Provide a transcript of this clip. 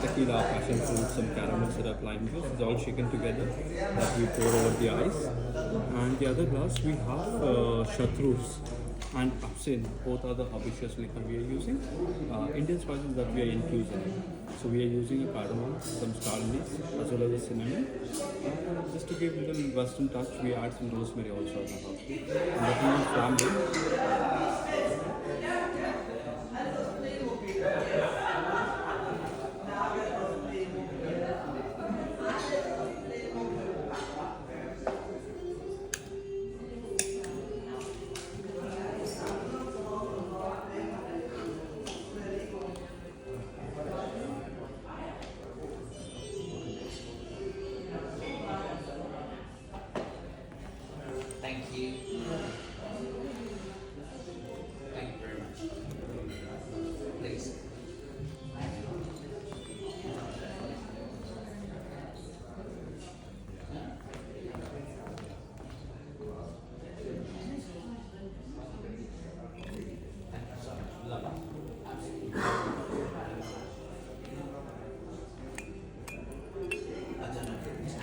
tequila, passion fruit, some caramel syrup, lime juice. It's all shaken together that we pour over the ice. And the other glass we have chartreuse and absinthe. Both are the herbaceous liquor we are using. Indian spices that we are infusing. So we are using a cardamom, some star anise, as well as a cinnamon. Just to give a little western touch, we add some rosemary also. And that will be flambe.